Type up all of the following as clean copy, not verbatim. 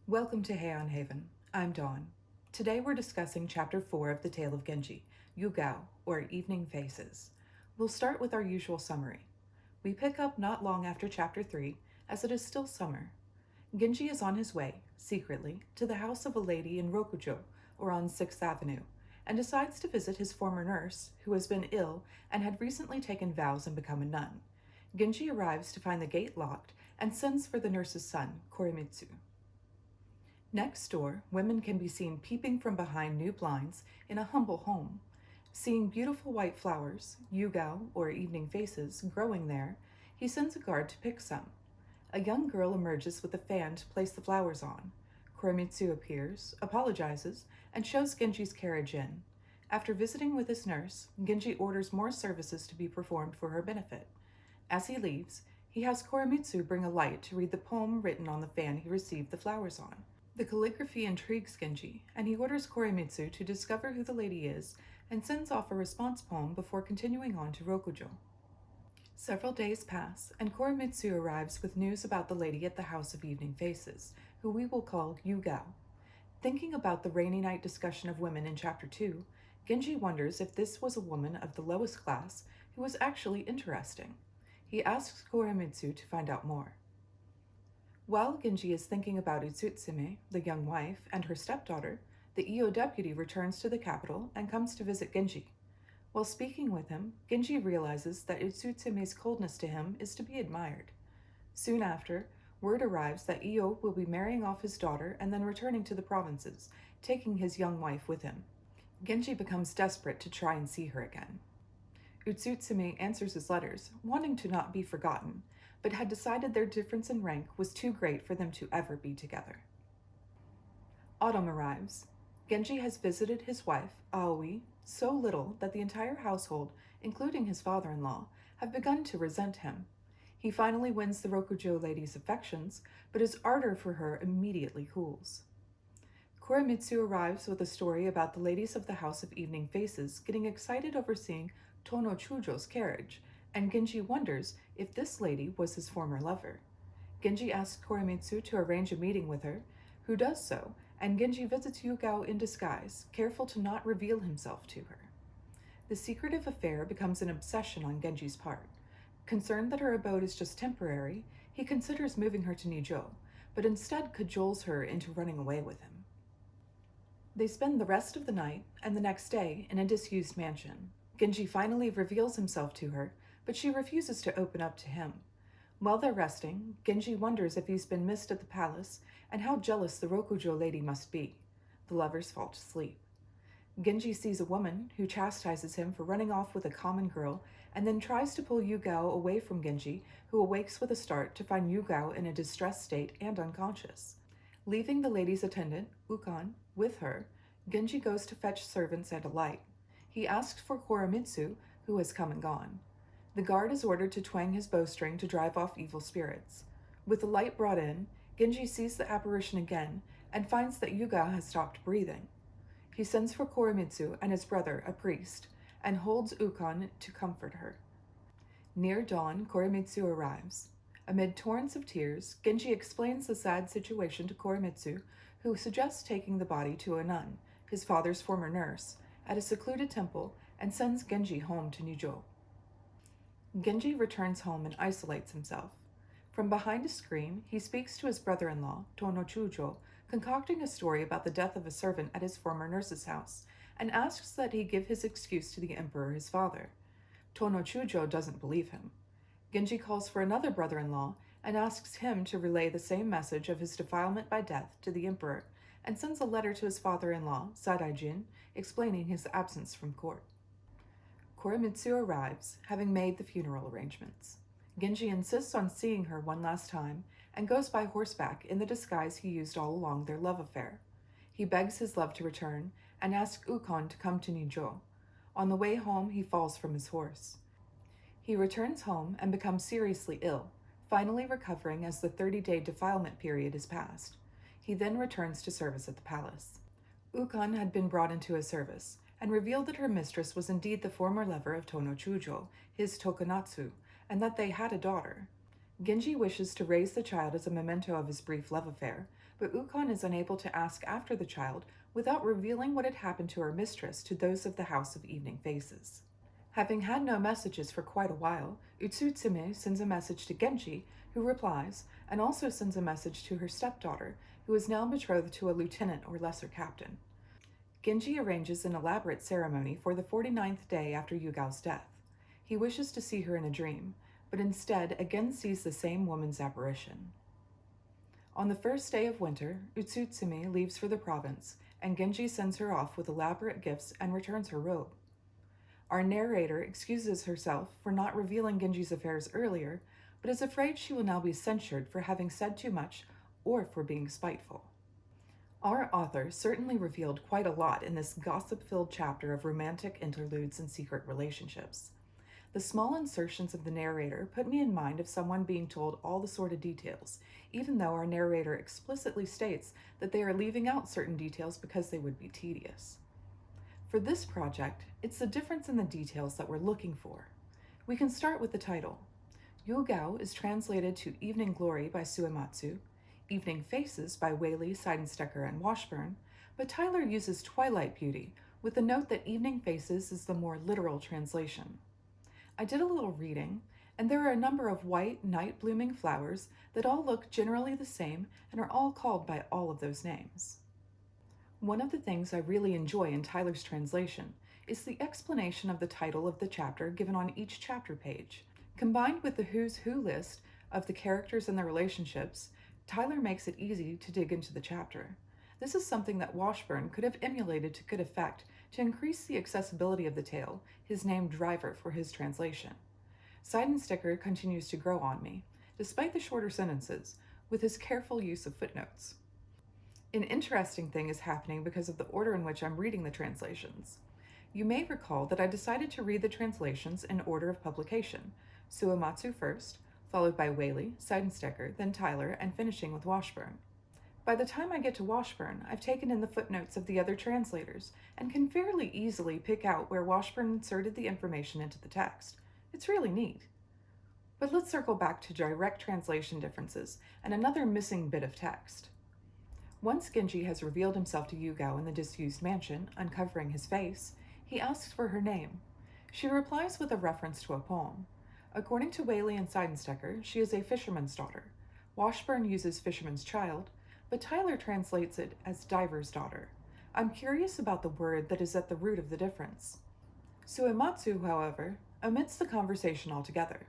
Welcome to Heian Haven. I'm Dawn. Today we're discussing Chapter 4 of the Tale of Genji, Yugao, or Evening Faces. We'll start with our usual summary. We pick up not long after Chapter 3, as it is still summer. Genji is on his way, secretly, to the house of a lady in Rokujo, or on 6th Avenue, and decides to visit his former nurse, who has been ill and had recently taken vows and become a nun. Genji arrives to find the gate locked and sends for the nurse's son, Koremitsu. Next door, women can be seen peeping from behind new blinds in a humble home. Seeing beautiful white flowers, Yugao, or evening faces, growing there, he sends a guard to pick some. A young girl emerges with a fan to place the flowers on. Koremitsu appears, apologizes, and shows Genji's carriage in. After visiting with his nurse, Genji orders more services to be performed for her benefit. As he leaves, he has Koremitsu bring a light to read the poem written on the fan he received the flowers on. The calligraphy intrigues Genji, and he orders Koremitsu to discover who the lady is and sends off a response poem before continuing on to Rokujo. Several days pass, and Koremitsu arrives with news about the lady at the House of Evening Faces, who we will call Yugao. Thinking about the rainy night discussion of women in Chapter 2, Genji wonders if this was a woman of the lowest class who was actually interesting. He asks Koremitsu to find out more. While Genji is thinking about Utsutsume, the young wife, and her stepdaughter, the EO deputy returns to the capital and comes to visit Genji. While speaking with him, Genji realizes that Utsutsume's coldness to him is to be admired. Soon after, word arrives that EO will be marrying off his daughter and then returning to the provinces, taking his young wife with him. Genji becomes desperate to try and see her again. Utsutsume answers his letters, wanting to not be forgotten, but had decided their difference in rank was too great for them to ever be together. Autumn arrives. Genji has visited his wife, Aoi, so little that the entire household, including his father-in-law, have begun to resent him. He finally wins the Rokujo lady's affections, but his ardor for her immediately cools. Koremitsu arrives with a story about the ladies of the House of Evening Faces getting excited over seeing Tono Chujo's carriage, and Genji wonders if this lady was his former lover. Genji asks Koremitsu to arrange a meeting with her, who does so, and Genji visits Yugao in disguise, careful to not reveal himself to her. The secretive affair becomes an obsession on Genji's part. Concerned that her abode is just temporary, he considers moving her to Nijo, but instead cajoles her into running away with him. They spend the rest of the night and the next day in a disused mansion. Genji finally reveals himself to her, but she refuses to open up to him. While they're resting, Genji wonders if he's been missed at the palace and how jealous the Rokujo lady must be. The lovers fall to sleep. Genji sees a woman who chastises him for running off with a common girl and then tries to pull Yugao away from Genji, who awakes with a start to find Yugao in a distressed state and unconscious. Leaving the lady's attendant, Ukon, with her, Genji goes to fetch servants and a light. He asks for Koremitsu, who has come and gone. The guard is ordered to twang his bowstring to drive off evil spirits. With the light brought in, Genji sees the apparition again and finds that Yugao has stopped breathing. He sends for Koremitsu and his brother, a priest, and holds Ukon to comfort her. Near dawn, Koremitsu arrives. Amid torrents of tears, Genji explains the sad situation to Koremitsu, who suggests taking the body to a nun, his father's former nurse, at a secluded temple, and sends Genji home to Nijo. Genji returns home and isolates himself. From behind a screen, he speaks to his brother-in-law, Tono Chujo, concocting a story about the death of a servant at his former nurse's house, and asks that he give his excuse to the emperor, his father. Tono Chujo doesn't believe him. Genji calls for another brother-in-law and asks him to relay the same message of his defilement by death to the emperor, and sends a letter to his father-in-law, Sadaijin, explaining his absence from court. Koremitsu arrives, having made the funeral arrangements. Genji insists on seeing her one last time and goes by horseback in the disguise he used all along their love affair. He begs his love to return and asks Ukon to come to Nijo. On the way home, he falls from his horse. He returns home and becomes seriously ill, finally recovering as the 30-day defilement period is passed. He then returns to service at the palace. Ukon had been brought into his service, and revealed that her mistress was indeed the former lover of Tono Chujo, his Tokonatsu, and that they had a daughter. Genji wishes to raise the child as a memento of his brief love affair, but Ukon is unable to ask after the child without revealing what had happened to her mistress to those of the House of Evening Faces. Having had no messages for quite a while, Utsutsume sends a message to Genji, who replies, and also sends a message to her stepdaughter, who is now betrothed to a lieutenant or lesser captain. Genji arranges an elaborate ceremony for the 49th day after Yugao's death. He wishes to see her in a dream, but instead again sees the same woman's apparition. On the first day of winter, Utsutsume leaves for the province, and Genji sends her off with elaborate gifts and returns her robe. Our narrator excuses herself for not revealing Genji's affairs earlier, but is afraid she will now be censured for having said too much or for being spiteful. Our author certainly revealed quite a lot in this gossip-filled chapter of romantic interludes and secret relationships. The small insertions of the narrator put me in mind of someone being told all the sordid details, even though our narrator explicitly states that they are leaving out certain details because they would be tedious. For this project, it's the difference in the details that we're looking for. We can start with the title. Yugao is translated to Evening Glory by Suematsu, Evening Faces by Waley, Seidensticker, and Washburn, but Tyler uses Twilight Beauty, with the note that Evening Faces is the more literal translation. I did a little reading, and there are a number of white, night-blooming flowers that all look generally the same and are all called by all of those names. One of the things I really enjoy in Tyler's translation is the explanation of the title of the chapter given on each chapter page. Combined with the who's who list of the characters and their relationships, Tyler makes it easy to dig into the chapter. This is something that Washburn could have emulated to good effect to increase the accessibility of the tale, his named driver for his translation. Seidensticker continues to grow on me, despite the shorter sentences, with his careful use of footnotes. An interesting thing is happening because of the order in which I'm reading the translations. You may recall that I decided to read the translations in order of publication, Suematsu first, followed by Waley, Seidensticker, then Tyler, and finishing with Washburn. By the time I get to Washburn, I've taken in the footnotes of the other translators and can fairly easily pick out where Washburn inserted the information into the text. It's really neat. But let's circle back to direct translation differences and another missing bit of text. Once Genji has revealed himself to Yugao in the disused mansion, uncovering his face, he asks for her name. She replies with a reference to a poem. According to Waley and Seidensticker, she is a fisherman's daughter. Washburn uses fisherman's child, but Tyler translates it as diver's daughter. I'm curious about the word that is at the root of the difference. Suematsu, however, omits the conversation altogether.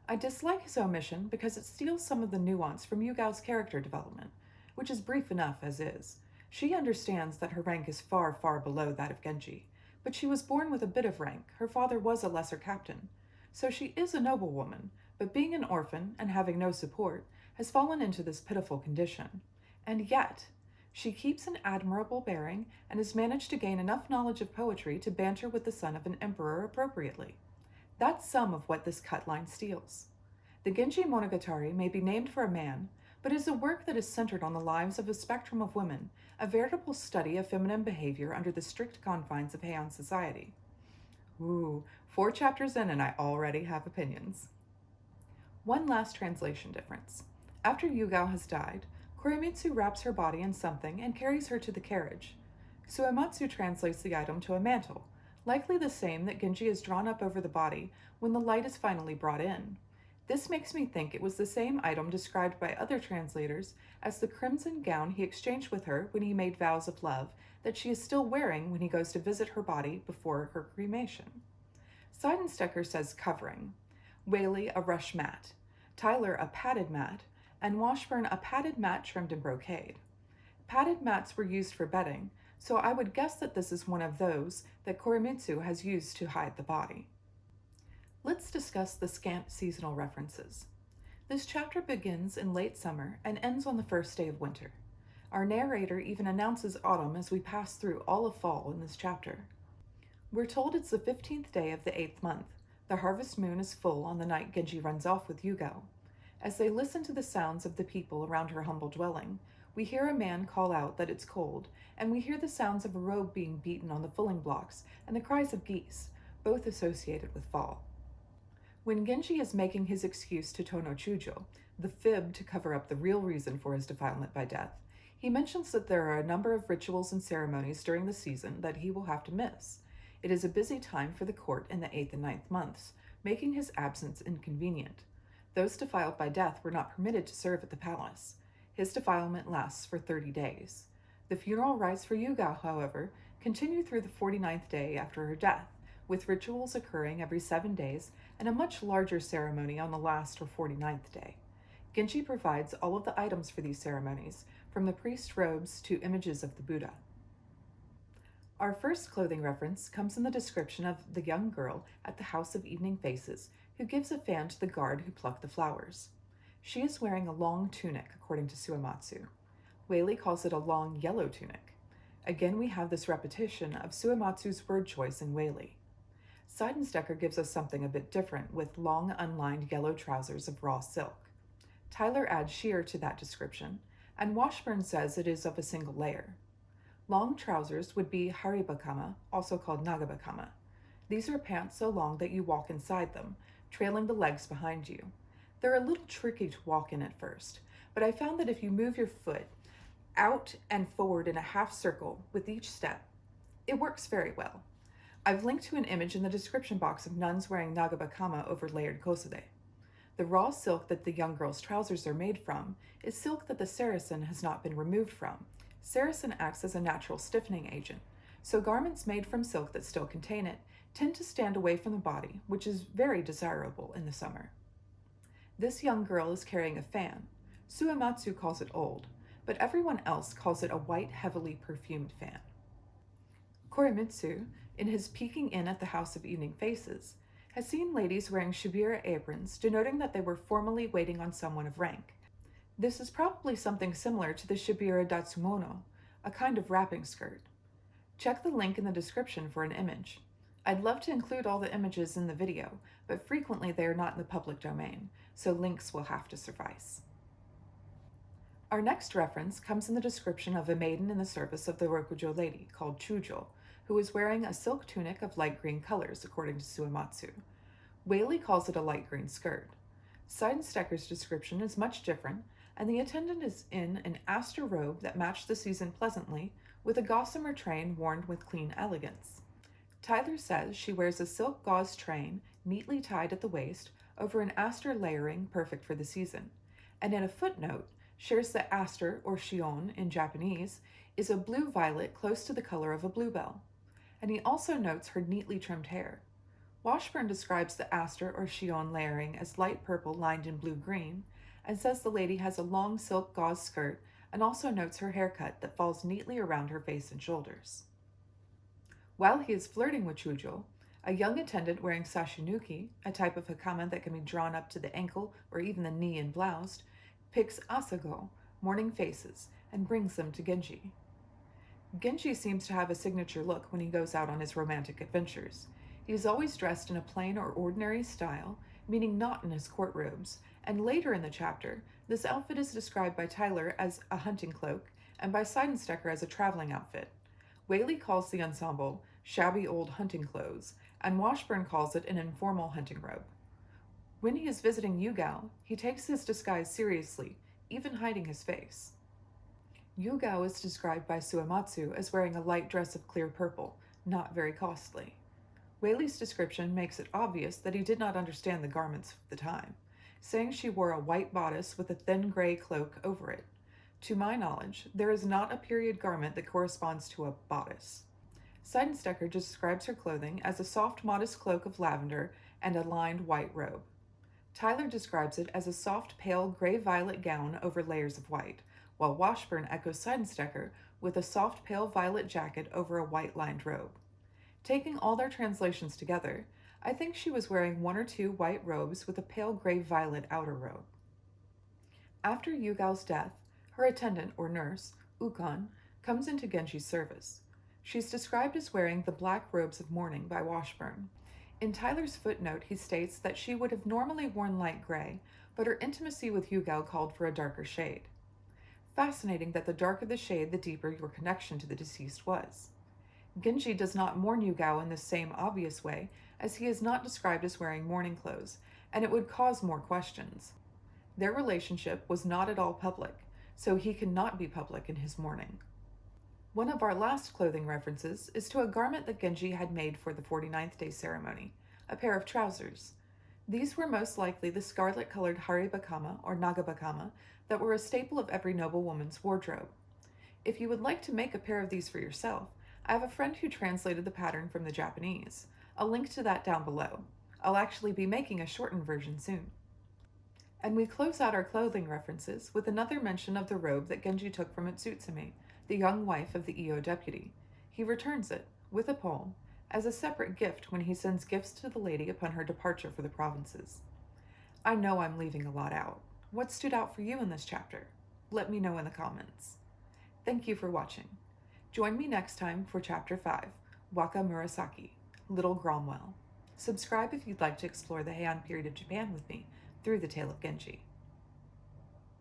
I dislike his omission because it steals some of the nuance from Yugao's character development, which is brief enough as is. She understands that her rank is far, far below that of Genji, but she was born with a bit of rank. Her father was a lesser captain. So she is a noblewoman, but being an orphan and having no support, has fallen into this pitiful condition. And yet, she keeps an admirable bearing and has managed to gain enough knowledge of poetry to banter with the son of an emperor appropriately. That's some of what this cut line steals. The Genji Monogatari may be named for a man, but is a work that is centered on the lives of a spectrum of women, a veritable study of feminine behavior under the strict confines of Heian society. Ooh, 4 chapters in and I already have opinions. One last translation difference. After Yugao has died, Koremitsu wraps her body in something and carries her to the carriage. Suematsu translates the item to a mantle, likely the same that Genji has drawn up over the body when the light is finally brought in. This makes me think it was the same item described by other translators as the crimson gown he exchanged with her when he made vows of love that she is still wearing when he goes to visit her body before her cremation. Seidensticker says covering, Waley a rush mat, Tyler a padded mat, and Washburn a padded mat trimmed in brocade. Padded mats were used for bedding, so I would guess that this is one of those that Koremitsu has used to hide the body. Let's discuss the scant seasonal references. This chapter begins in late summer and ends on the first day of winter. Our narrator even announces autumn as we pass through all of fall in this chapter. We're told it's the 15th day of the 8th month. The harvest moon is full on the night Genji runs off with Yugao. As they listen to the sounds of the people around her humble dwelling, we hear a man call out that it's cold, and we hear the sounds of a robe being beaten on the fulling blocks and the cries of geese, both associated with fall. When Genji is making his excuse to Tono Chujo, the fib to cover up the real reason for his defilement by death, he He mentions that there are a number of rituals and ceremonies during the season that he will have to miss. It is a busy time for the court in the 8th and 9th months, making his absence inconvenient. Those defiled by death were not permitted to serve at the palace. His defilement lasts for 30 days. The funeral rites for Yugao, however, continue through the 49th day after her death, with rituals occurring every 7 days and a much larger ceremony on the last or 49th day. Genji provides all of the items for these ceremonies, from the priest's robes to images of the Buddha. Our first clothing reference comes in the description of the young girl at the House of Evening Faces who gives a fan to the guard who plucked the flowers. She is wearing a long tunic, according to Suematsu. Waley calls it a long yellow tunic. Again, we have this repetition of Suematsu's word choice in Waley. Seidensticker gives us something a bit different with long unlined yellow trousers of raw silk. Tyler adds sheer to that description, and Washburn says it is of a single layer. Long trousers would be haribakama, also called Nagabakama. These are pants so long that you walk inside them, trailing the legs behind you. They're a little tricky to walk in at first, but I found that if you move your foot out and forward in a half circle with each step, it works very well. I've linked to an image in the description box of nuns wearing Nagabakama over layered kosode. The raw silk that the young girl's trousers are made from is silk that the saracen has not been removed from. Saracen acts as a natural stiffening agent, so garments made from silk that still contain it tend to stand away from the body, which is very desirable in the summer. This young girl is carrying a fan. Suematsu calls it old, but everyone else calls it a white, heavily perfumed fan. Koremitsu, in his peeking in at the House of Evening Faces, has seen ladies wearing shibira aprons, denoting that they were formally waiting on someone of rank. This is probably something similar to the shibiradatsumono, a kind of wrapping skirt. Check the link in the description for an image. I'd love to include all the images in the video, but frequently they are not in the public domain, so links will have to suffice. Our next reference comes in the description of a maiden in the service of the Rokujo lady, called Chujo, who is wearing a silk tunic of light green colors, according to Suematsu. Waley calls it a light green skirt. Seidensticker's description is much different, and the attendant is in an aster robe that matched the season pleasantly, with a gossamer train worn with clean elegance. Tyler says she wears a silk gauze train, neatly tied at the waist, over an aster layering perfect for the season, and in a footnote shares that aster, or shion in Japanese, is a blue-violet close to the color of a bluebell. And he also notes her neatly trimmed hair. Washburn describes the aster or shion layering as light purple lined in blue-green, and says the lady has a long silk gauze skirt, and also notes her haircut that falls neatly around her face and shoulders. While he is flirting with Chujo, a young attendant wearing sashinuki, a type of hakama that can be drawn up to the ankle or even the knee and bloused, picks asago, mourning faces, and brings them to Genji. Genji seems to have a signature look when he goes out on his romantic adventures. He is always dressed in a plain or ordinary style, meaning not in his court robes, and later in the chapter, this outfit is described by Tyler as a hunting cloak and by Seidensticker as a traveling outfit. Waley calls the ensemble shabby old hunting clothes, and Washburn calls it an informal hunting robe. When he is visiting Yugao, he takes his disguise seriously, even hiding his face. Yugao is described by Suematsu as wearing a light dress of clear purple, not very costly. Waley's description makes it obvious that he did not understand the garments of the time, saying she wore a white bodice with a thin gray cloak over it. To my knowledge, there is not a period garment that corresponds to a bodice. Seidensticker describes her clothing as a soft, modest cloak of lavender and a lined white robe. Tyler describes it as a soft, pale, gray-violet gown over layers of white, while Washburn echoes Seidensticker with a soft, pale violet jacket over a white-lined robe. Taking all their translations together, I think she was wearing 1 or 2 white robes with a pale gray-violet outer robe. After Yugao's death, her attendant, or nurse, Ukon, comes into Genji's service. She's described as wearing the black robes of mourning by Washburn. In Tyler's footnote, he states that she would have normally worn light gray, but her intimacy with Yugao called for a darker shade. Fascinating that the darker the shade, the deeper your connection to the deceased was. Genji does not mourn Yugao in the same obvious way, as he is not described as wearing mourning clothes, and it would cause more questions. Their relationship was not at all public, so he cannot be public in his mourning. One of our last clothing references is to a garment that Genji had made for the 49th day ceremony, a pair of trousers. These were most likely the scarlet-colored haribakama or nagabakama that were a staple of every noblewoman's wardrobe. If you would like to make a pair of these for yourself, I have a friend who translated the pattern from the Japanese. I'll link to that down below. I'll actually be making a shortened version soon. And we close out our clothing references with another mention of the robe that Genji took from Utsutsumi, the young wife of the EO deputy. He returns it, with a poem, as a separate gift when he sends gifts to the lady upon her departure for the provinces. I know I'm leaving a lot out. What stood out for you in this chapter? Let me know in the comments. Thank you for watching. Join me next time for Chapter 5, Waka Murasaki, Little Cromwell. Subscribe if you'd like to explore the Heian period of Japan with me through the Tale of Genji.